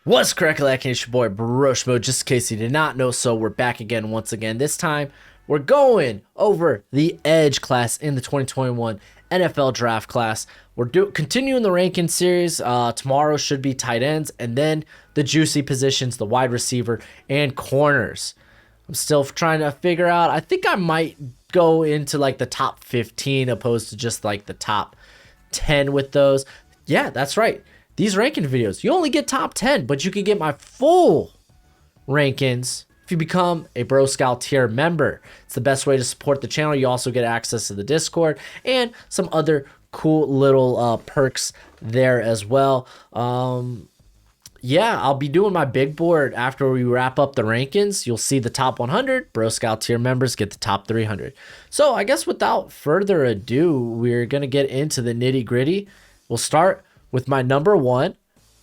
What's correct, it's your boy Broshmo. Just in case you did not know, so we're back again once again. This time we're going over the edge class in the 2021 NFL draft class. We're continuing the ranking series. Tomorrow should be tight ends, and then the juicy positions, the wide receiver and corners. I'm still trying to figure out. I think I might go into like the top 15 opposed to just like the top 10 with those. Yeah, that's right. These ranking videos, you only get top 10, but you can get my full rankings if you become a Bro Scout tier member. It's the best way to support the channel. You also get access to the Discord and some other cool little perks there as well. Yeah, I'll be doing my big board after we wrap up the rankings. You'll see the top 100. Bro Scout tier members get the top 300. So I guess without further ado, we're going to get into the nitty gritty. We'll start with my number one.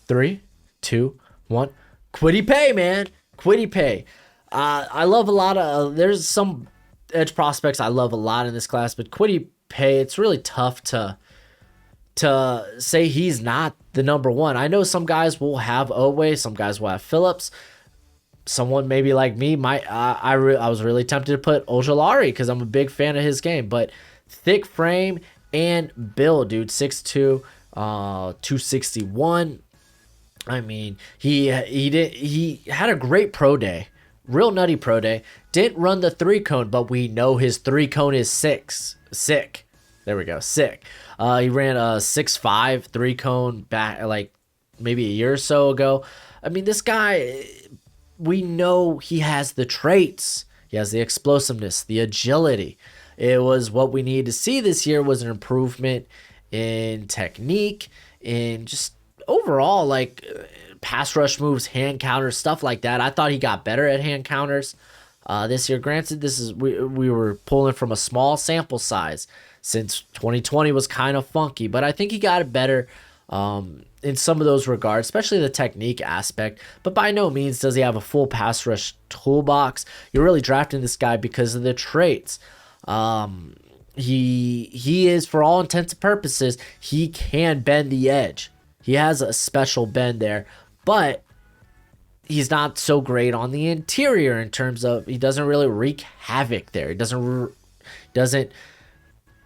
3, 2, 1. Kwity Paye, man. Kwity Paye. I love a lot of, there's some edge prospects I love a lot in this class, but Kwity Paye, it's really tough to say he's not the number one. I know some guys will have Oweh, some guys will have Phillips. Someone maybe like me might, I was really tempted to put Ojulari because I'm a big fan of his game, but thick frame and build, dude. 6'2", 261. I mean, he had a great pro day, real nutty pro day. Didn't run the 3-cone, but we know his 3-cone is sick. There we go, sick. He ran a 6'5" 3-cone back like maybe a year or so ago. I mean, this guy, we know he has the traits. He has the explosiveness, the agility. It was what we needed to see this year, was an improvement in technique, in just overall like pass rush moves, hand counters, stuff like that. I thought he got better at hand counters this year. Granted, this is we were pulling from a small sample size since 2020 was kind of funky, but I think he got it better in some of those regards, especially the technique aspect. But by no means does he have a full pass rush toolbox. You're really drafting this guy because of the traits. He is, for all intents and purposes, he can bend the edge. He has a special bend there, but he's not so great on the interior in terms of, he doesn't really wreak havoc there. He doesn't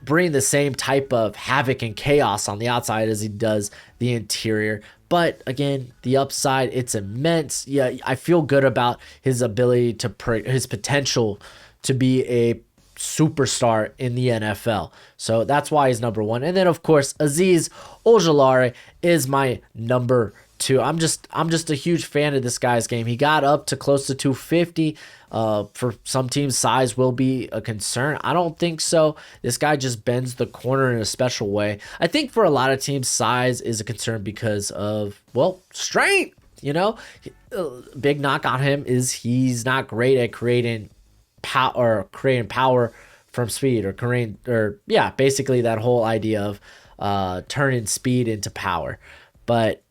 bring the same type of havoc and chaos on the outside as he does the interior. But again, the upside, it's immense. Yeah, I feel good about his ability to his potential to be a superstar in the NFL. So that's why he's number one. And then of course, Azeez Ojulari is my number 2. I'm just a huge fan of this guy's game. He got up to close to 250. For some teams, size will be a concern. I don't think so. This guy just bends the corner in a special way. I think for a lot of teams, size is a concern because of, well, strength. You know, big knock on him is he's not great at creating power from speed, basically that whole idea of turning speed into power. But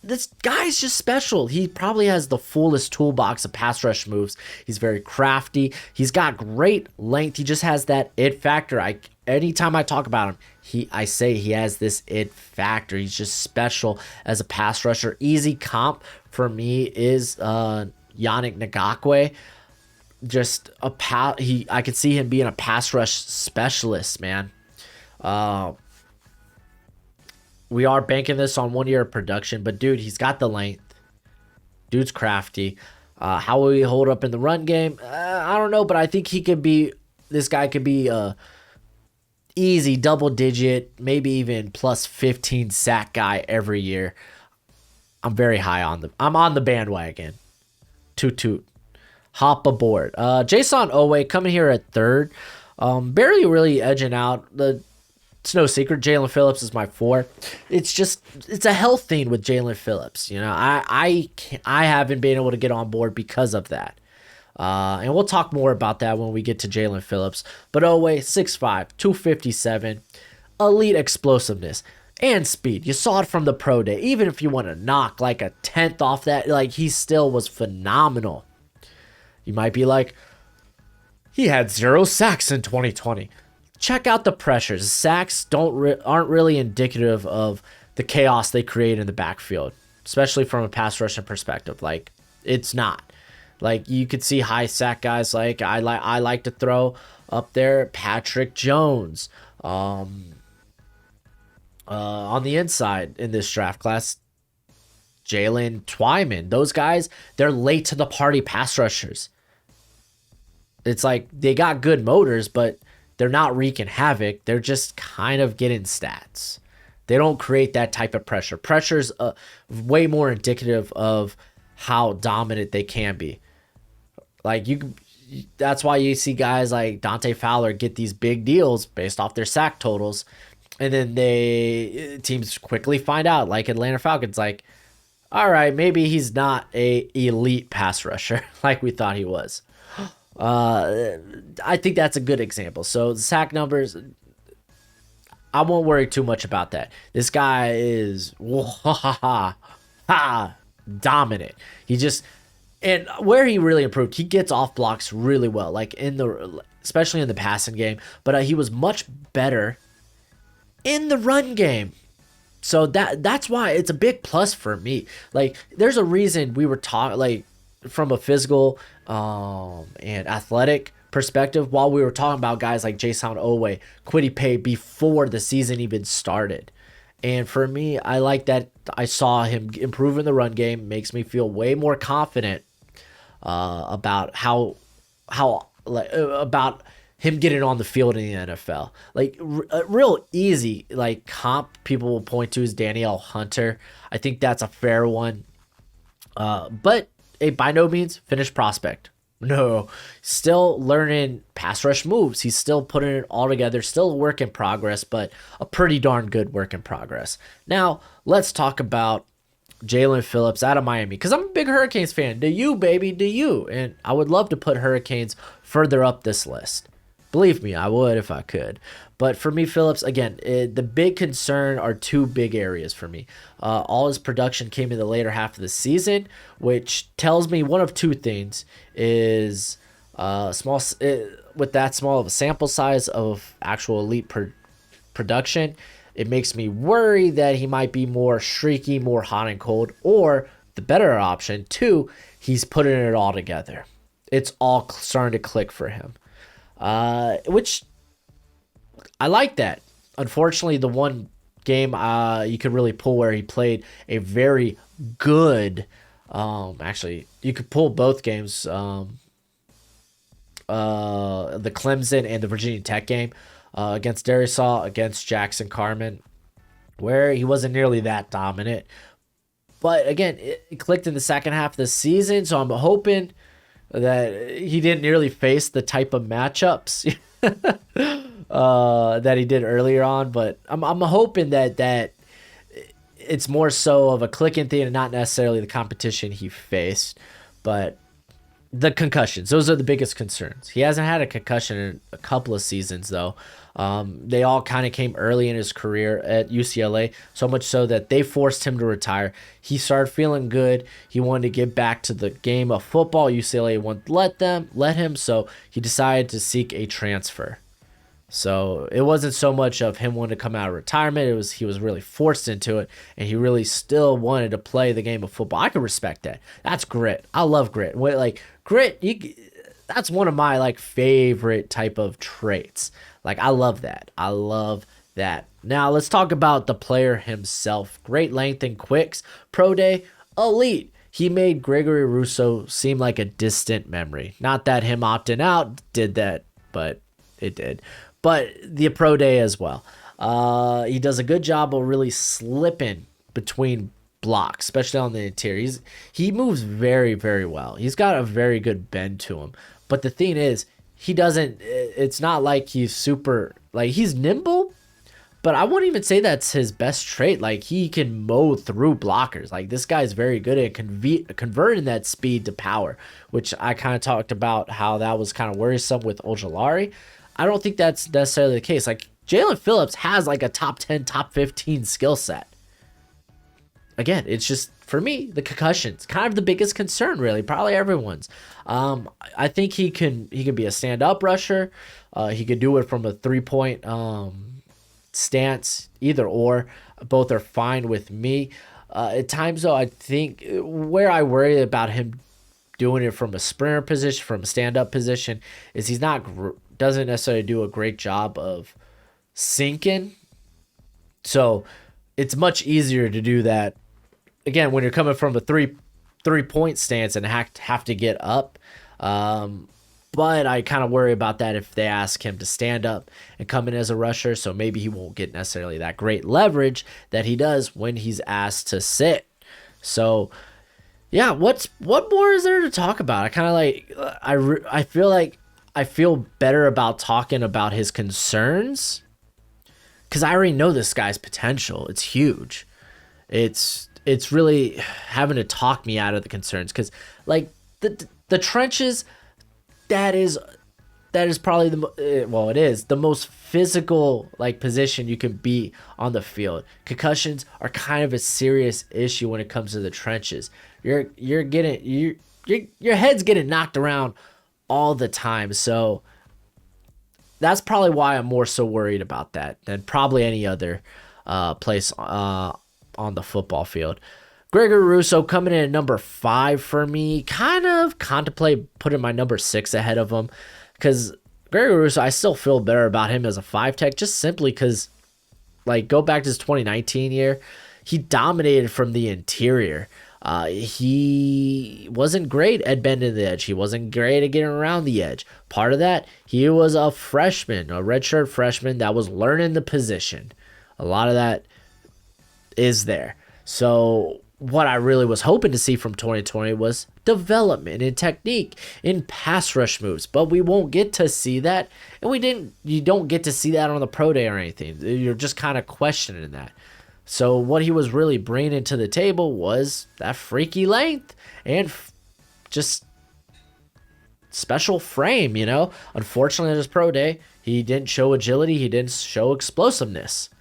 this guy's just special. He probably has the fullest toolbox of pass rush moves. He's very crafty. He's got great length. He just has that it factor. Anytime I talk about him, I say he has this it factor. He's just special as a pass rusher. Easy comp for me is Yannick Nagakway. Just I could see him being a pass rush specialist, man. We are banking this on 1 year of production, but dude, he's got the length. Dude's crafty. How will he hold up in the run game? I don't know, but I think this guy could be a easy double digit, maybe even plus 15 sack guy every year. I'm very high I'm on the bandwagon. Toot. Hop aboard. Jayson Oweh coming here at 3rd. Barely really edging out. It's no secret, Jalen Phillips is my 4. It's a health thing with Jalen Phillips. You know, I haven't been able to get on board because of that. And we'll talk more about that when we get to Jalen Phillips. But Oweh, 6'5", 257, elite explosiveness and speed. You saw it from the pro day. Even if you want to knock like a 10th off that, like, he still was phenomenal. You might be like, he had 0 sacks in 2020. Check out the pressures. Sacks aren't really indicative of the chaos they create in the backfield. especially from a pass rushing perspective. Like, it's not. Like, you could see high sack guys like I like to throw up there Patrick Jones. On the inside in this draft class, Jalen Twyman. Those guys, they're late to the party pass rushers. It's like they got good motors, but they're not wreaking havoc. They're just kind of getting stats. They don't create that type of pressure. Pressure's way more indicative of how dominant they can be. Like, that's why you see guys like Dante Fowler get these big deals based off their sack totals, and then teams quickly find out, like Atlanta Falcons, like, all right, maybe he's not a elite pass rusher like we thought he was. I think that's a good example. So the sack numbers, I won't worry too much about that. This guy is dominant. And where he really improved, he gets off blocks really well, like especially in the passing game. But he was much better in the run game. So that's why it's a big plus for me. Like, there's a reason we were talking, like, from a physical and athletic perspective, while we were talking about guys like Jayson Oweh, Kwity Paye before the season even started. And for me, I like that I saw him improve in the run game. Makes me feel way more confident about about him getting on the field in the NFL. Like, a real easy, like, comp people will point to is Danielle Hunter. I think that's a fair one. But by no means finished prospect. No, still learning pass rush moves. He's still putting it all together. Still a work in progress, but a pretty darn good work in progress. Now, let's talk about Jaelan Phillips out of Miami, because I'm a big Hurricanes fan. Do you, baby? Do you? And I would love to put Hurricanes further up this list. Believe me, I would if I could. But for me, Phillips, again, the big concern are two big areas for me. All his production came in the later half of the season, which tells me one of two things is with that small of a sample size of actual elite production, it makes me worry that he might be more streaky, more hot and cold, or the better option, two, he's putting it all together. It's all starting to click for him. Which I like that. Unfortunately, the one game you could really pull where he played a very good, actually, you could pull both games, the Clemson and the Virginia Tech game, against Darisaw, against Jackson Carman, where he wasn't nearly that dominant. But again, it clicked in the second half of the season, so I'm hoping that he didn't nearly face the type of matchups that he did earlier on. But I'm hoping that it's more so of a clicking thing and not necessarily the competition he faced. But the concussions, those are the biggest concerns. He hasn't had a concussion in a couple of seasons, though. They all kind of came early in his career at UCLA, so much so that they forced him to retire. He started feeling good. He wanted to get back to the game of football. UCLA wouldn't let him, so he decided to seek a transfer. So it wasn't so much of him wanting to come out of retirement. He was really forced into it, and he really still wanted to play the game of football. I can respect that. That's grit. I love grit. Like, grit, that's one of my, like, favorite type of traits. Like, I love that. I love that. Now, let's talk about the player himself. Great length and quicks. Pro day, elite. He made Gregor Russo seem like a distant memory. Not that him opting out did that, but it did. But the pro day as well. He does a good job of really slipping between blocks, especially on the interior. He moves very, very well. He's got a very good bend to him. But the thing is, it's not like he's super, like, he's nimble, but I wouldn't even say that's his best trait. Like, he can mow through blockers. Like, this guy's very good at converting that speed to power, which I kind of talked about how that was kind of worrisome with Ojulari. I don't think that's necessarily the case. Like, Jaelan Phillips has like a top 10, top 15 skill set. Again, it's just, for me, the concussions, kind of the biggest concern, really, probably everyone's. I think he can be a stand-up rusher. He could do it from a three-point stance, either or. Both are fine with me. At times, though, I think where I worry about him doing it from a sprinter position, from a stand-up position, is he's not doesn't necessarily do a great job of sinking. So it's much easier to do that again when you're coming from a three-point stance and have to get up. But I kind of worry about that if they ask him to stand up and come in as a rusher. So maybe he won't get necessarily that great leverage that he does when he's asked to sit. So yeah, what more is there to talk about? I kind of I feel like I feel better about talking about his concerns because I already know this guy's potential. It's huge. It's really having to talk me out of the concerns because like the trenches. That is probably it is the most physical like position you can be on the field. Concussions are kind of a serious issue when it comes to the trenches. Your head's getting knocked around all the time. So that's probably why I'm more so worried about that than probably any other place on the football field. Gregor Russo coming in at number 5 for me. Kind of contemplate putting my number 6 ahead of him because Gregor Russo, I still feel better about him as a 5 tech just simply because, like, go back to his 2019 year, he dominated from the interior. He wasn't great at bending the edge. He wasn't great at getting around the edge. Part of that, he was a freshman, a redshirt freshman that was learning the position. A lot of that is there. So what I really was hoping to see from 2020 was development in technique, in pass rush moves, but we won't get to see that, and you don't get to see that on the pro day or anything. You're just kind of questioning that. So what he was really bringing to the table was that freaky length and just special frame, Unfortunately, at his pro day, he didn't show agility, he didn't show explosiveness.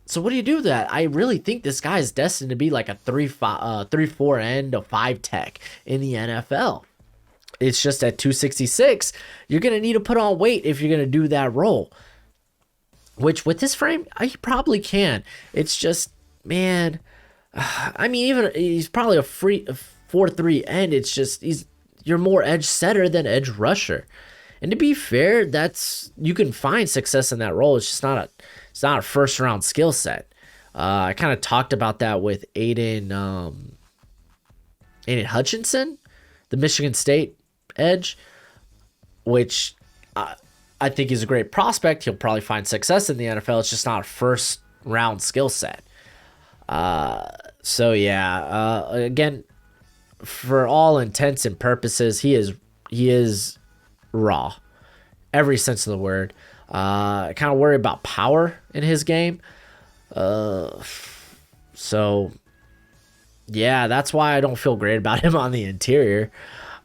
So what do you do with that? I really think this guy is destined to be like a 3-4 end, a 5 tech in the NFL. It's just at 266, you're going to need to put on weight if you're going to do that role. Which with this frame, he probably can. It's just, man, I mean, even he's probably a 4-3 end. It's just you're more edge setter than edge rusher. And to be fair, you can find success in that role. It's just not a first round skill set. I kind of talked about that with Aiden Hutchinson, the Michigan State edge, which I think he's a great prospect. He'll probably find success in the NFL. It's just not a first round skill set. So yeah, again, for all intents and purposes, he is raw, every sense of the word. I kind of worry about power in his game. So yeah, that's why I don't feel great about him on the interior.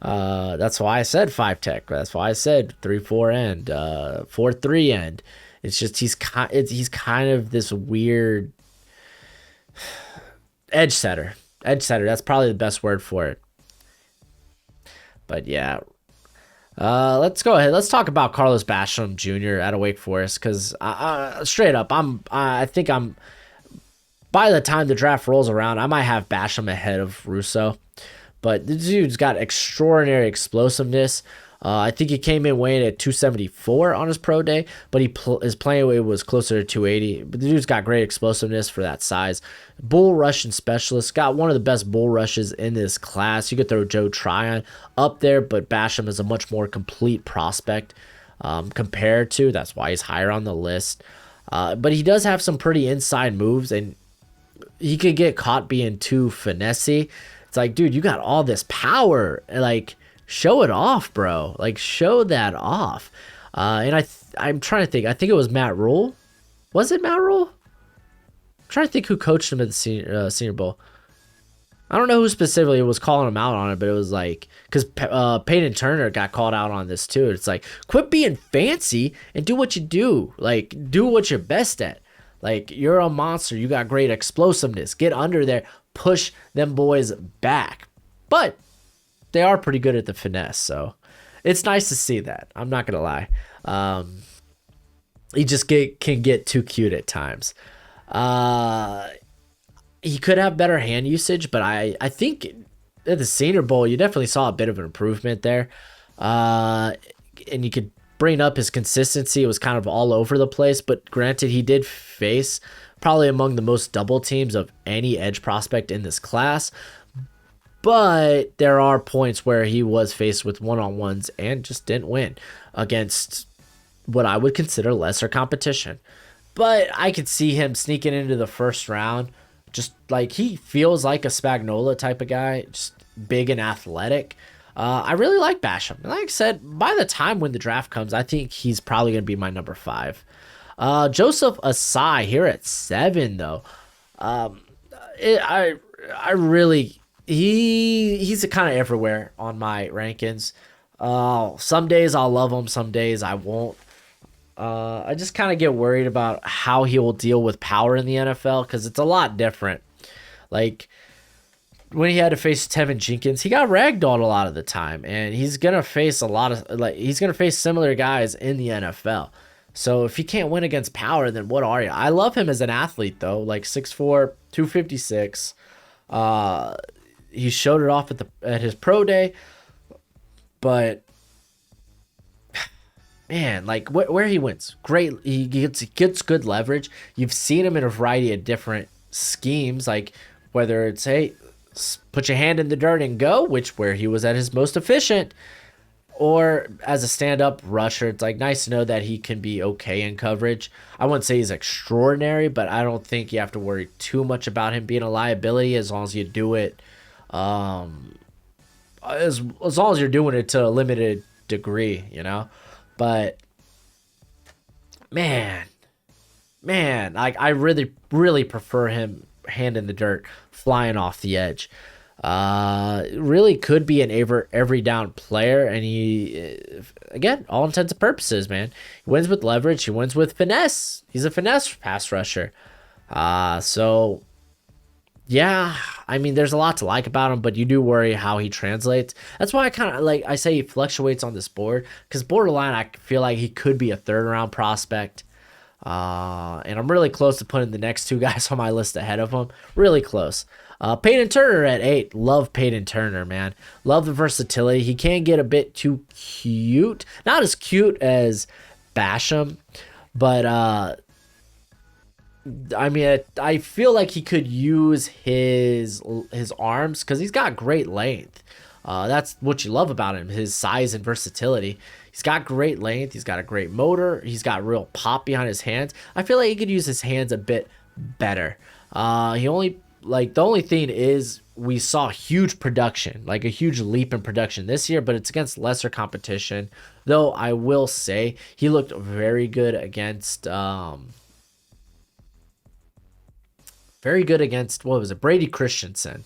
That's why I said 5 tech. That's why I said 3-4 end, 4-3 end. It's just he's kind of this weird edge setter. That's probably the best word for it. But yeah. Let's go ahead. Let's talk about Carlos Basham Jr. out of Wake Forest because straight up, I think by the time the draft rolls around, I might have Basham ahead of Russo. But the dude's got extraordinary explosiveness. I think he came in weighing at 274 on his pro day, but his playing weight was closer to 280. But the dude's got great explosiveness for that size. Bull rush and specialist. Got one of the best bull rushes in this class. You could throw Joe Tryon up there, but Basham is a much more complete prospect compared to. That's why he's higher on the list. But he does have some pretty inside moves, and he could get caught being too finessey. It's like, dude, you got all this power. Like, show it off, bro. Like, show that off. And I'm trying to think. I think it was Matt Rule. Was it Matt Rule? I'm trying to think who coached him at the Senior Bowl. I don't know who specifically was calling him out on it, but it was like, because Peyton Turner got called out on this too. It's like, quit being fancy and do what you do. Like, do what you're best at. Like, you're a monster. You got great explosiveness. Get under there. Push them boys back. But they are pretty good at the finesse, so it's nice to see that. I'm not going to lie. He just can get too cute at times. he could have better hand usage, but I think at the Senior Bowl, you definitely saw a bit of an improvement there. And you could bring up his consistency. It was kind of all over the place, but granted, he did face probably among the most double teams of any edge prospect in this class. But there are points where he was faced with one-on-ones and just didn't win against what I would consider lesser competition. But I could see him sneaking into the first round. Just like he feels like a Spagnuolo type of guy, just big and athletic. I really like Basham. Like I said, by the time when the draft comes, I think he's probably going to be my number 5. Joseph Asai here at 7, though. I really he's kind of everywhere on my rankings. Some days I'll love him, some days I won't. I just kind of get worried about how he will deal with power in the NFL because it's a lot different. Like when he had to face Tevin Jenkins, he got ragdolled a lot of the time, and he's gonna face he's gonna face similar guys in the NFL. So if he can't win against power, then what are you? I love him as an athlete though, like 6'4", 256. He showed it off at his pro day, but man, like where he wins, great. He gets good leverage. You've seen him in a variety of different schemes, like whether it's put your hand in the dirt and go, where he was at his most efficient, or as a stand-up rusher. It's like nice to know that he can be okay in coverage. I wouldn't say he's extraordinary, but I don't think you have to worry too much about him being a liability as long as you do it. As long as you're doing it to a limited degree, you know. But man, like I really, really prefer him hand in the dirt, flying off the edge. Really could be an every down player, and he, again, all intents and purposes, man, he wins with leverage, he wins with finesse. He's a finesse pass rusher. So yeah, I mean, there's a lot to like about him, but you do worry how he translates. That's why I say he fluctuates on this board, because borderline, I feel like he could be a 3rd round prospect. And I'm really close to putting the next 2 guys on my list ahead of him. Really close. Peyton Turner at 8. Love Peyton Turner, man. Love the versatility. He can get a bit too cute. Not as cute as Basham, but I mean, I feel like he could use his arms because he's got great length. That's what you love about him, his size and versatility. He's got great length. He's got a great motor. He's got real pop behind his hands. I feel like he could use his hands a bit better. The only thing is we saw huge production, like a huge leap in production this year, but it's against lesser competition. Though I will say he looked very good against what was it? Brady Christensen.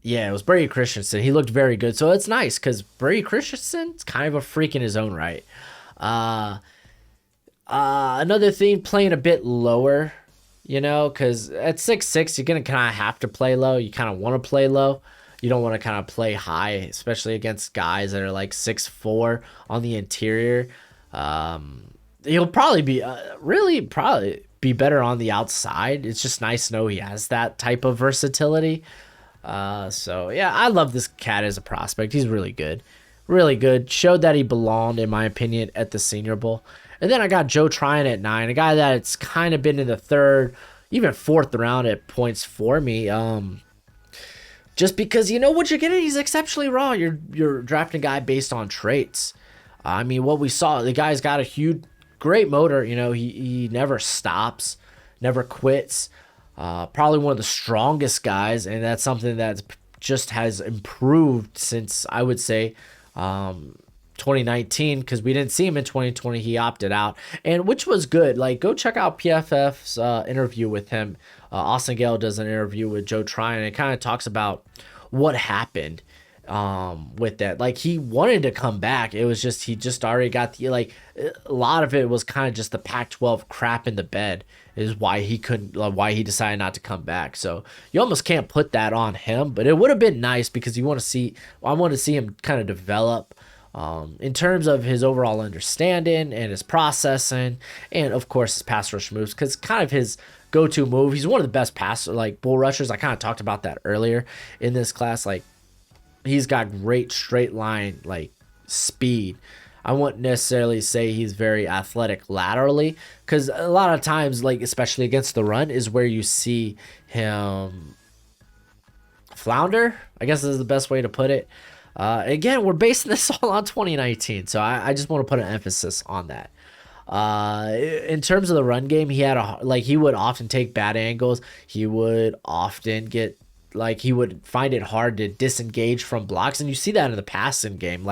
Yeah, it was Brady Christensen. He looked very good. So it's nice because Brady Christensen's kind of a freak in his own right. Another thing, playing a bit lower, you know, because at 6'6", you're going to kind of have to play low. You kind of want to play low. You don't want to kind of play high, especially against guys that are like 6'4" on the interior. He'll probably be probably be better on the outside. It's just nice to know he has that type of versatility. So yeah, I love this cat as a prospect. He's really good. Really good. Showed that he belonged, in my opinion, at the Senior Bowl. And then I got Joe Tryon at 9, a guy that's kind of been in the 3rd, even 4th round at points for me. Just because you know what you're getting, he's exceptionally raw. You're drafting a guy based on traits. I mean, what we saw, the guy's got a great motor. You know, he never stops, never quits. Probably one of the strongest guys, and that's something that just has improved since, I would say, 2019, because we didn't see him in 2020. He opted out, and which was good. Like, go check out PFF's interview with him. Austin Gale does an interview with Joe Tryon, and it kind of talks about what happened with that. Like, he wanted to come back. It was just he just already got a lot of it was kind of just the Pac-12 crap in the bed is why he why he decided not to come back. So you almost can't put that on him, but it would have been nice because I want to see him kind of develop in terms of his overall understanding and his processing, and of course his pass rush moves, because kind of his go-to move. He's one of the best bull rushers. I kind of talked about that earlier in this class. Like, he's got great straight line speed. I wouldn't necessarily say he's very athletic laterally, because a lot of times, especially against the run, is where you see him flounder, I guess is the best way to put it. Again, we're basing this all on 2019, so I just want to put an emphasis on that. In terms of the run game, he would often take bad angles. He would often get he would find it hard to disengage from blocks, and you see that in the passing game.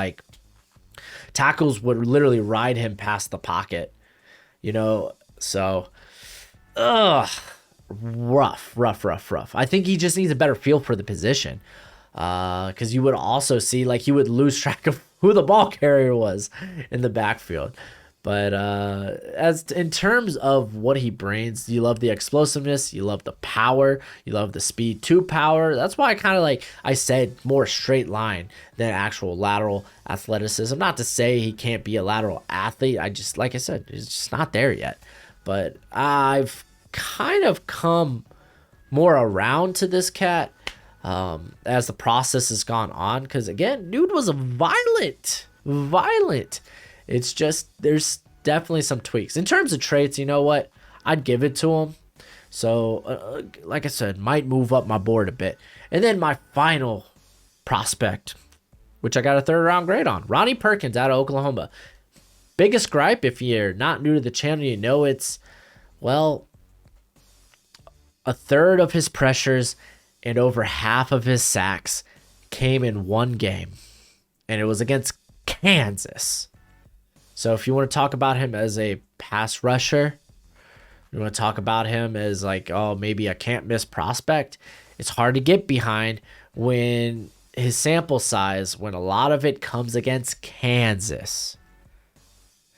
Tackles would literally ride him past the pocket, so rough. I think he just needs a better feel for the position, because you would also see he would lose track of who the ball carrier was in the backfield. But as in terms of what he brings, you love the explosiveness, you love the power, you love the speed to power. That's why I kind of I said more straight line than actual lateral athleticism. Not to say he can't be a lateral athlete. I just, like I said, he's just not there yet. But I've kind of come more around to this cat as the process has gone on. Because again, dude was a violent. It's just, there's definitely some tweaks. In terms of traits, you know what? I'd give it to him. So, like I said, might move up my board a bit. And then my final prospect, which I got a 3rd round grade on, Ronnie Perkins out of Oklahoma. Biggest gripe, if you're not new to the channel, it's, a third of his pressures and over half of his sacks came in one game. And it was against Kansas. So if you want to talk about him as a pass rusher, you want to talk about him as maybe a can't miss prospect, it's hard to get behind when his sample size, when a lot of it comes against Kansas.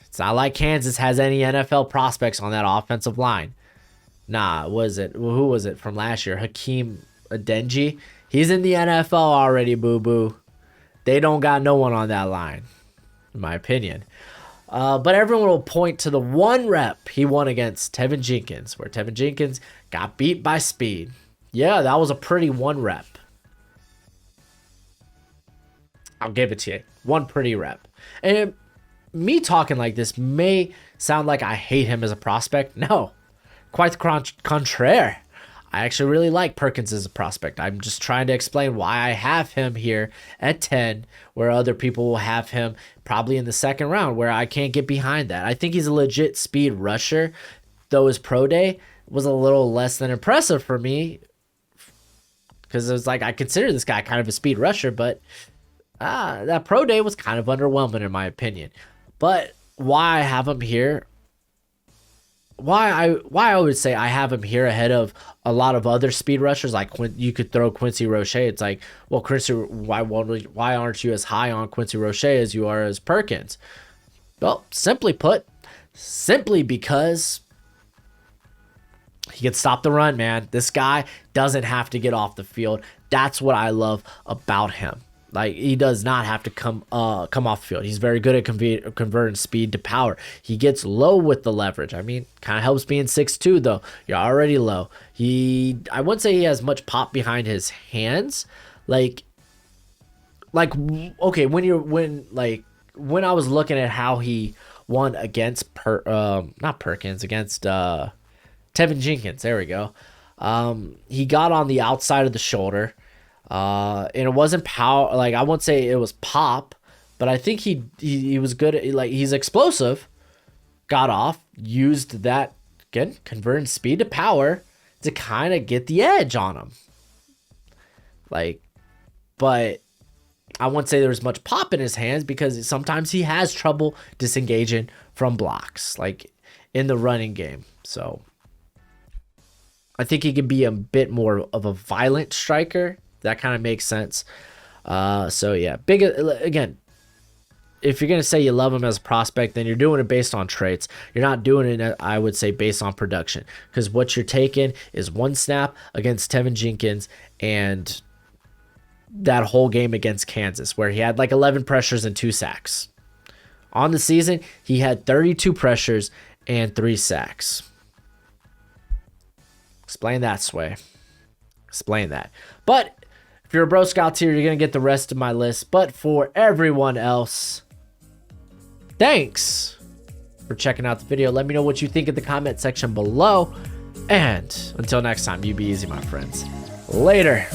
It's not like Kansas has any NFL prospects on that offensive line. Who was it from last year? Hakeem Adeniji. He's in the NFL already, boo-boo. They don't got no one on that line, in my opinion. But everyone will point to the one rep he won against Tevin Jenkins, where Tevin Jenkins got beat by speed. Yeah, that was a pretty one rep. I'll give it to you. One pretty rep. And me talking like this may sound like I hate him as a prospect. No, quite the contraire. I actually really like Perkins as a prospect. I'm just trying to explain why I have him here at 10, where other people will have him probably in the 2nd round, where I can't get behind that. I think he's a legit speed rusher, though his pro day was a little less than impressive for me, because it was I consider this guy kind of a speed rusher, but that pro day was kind of underwhelming in my opinion. But why I have him here, why I would say I have him here ahead of a lot of other speed rushers, you could throw Quincy Roche. It's Quincy, why aren't you as high on Quincy Roche as you are as Perkins? Well, simply because he can stop the run, man. This guy doesn't have to get off the field. That's what I love about him. He does not have to come off the field. He's very good at converting speed to power. He gets low with the leverage. I mean, kind of helps being 6'2", though. You're already low. I wouldn't say he has much pop behind his hands. Okay, when I was looking at how he won against against Tevin Jenkins. There we go. He got on the outside of the shoulder. And it wasn't power. I won't say it was pop, but I think he was good at, he's explosive. Got off, used that again, converting speed to power to kind of get the edge on him. But I won't say there was much pop in his hands, because sometimes he has trouble disengaging from blocks, in the running game. So I think he can be a bit more of a violent striker. That kind of makes sense. So yeah, again, if you're going to say you love him as a prospect, then you're doing it based on traits. You're not doing it, I would say, based on production, because what you're taking is one snap against Tevin Jenkins and that whole game against Kansas, where he had 11 pressures and 2 sacks. On the season, he had 32 pressures and 3 sacks. Explain that, Sway. Explain that. But if you're a Bro Scout tier, you're going to get the rest of my list. But for everyone else, thanks for checking out the video. Let me know what you think in the comment section below. And until next time, you be easy, my friends. Later.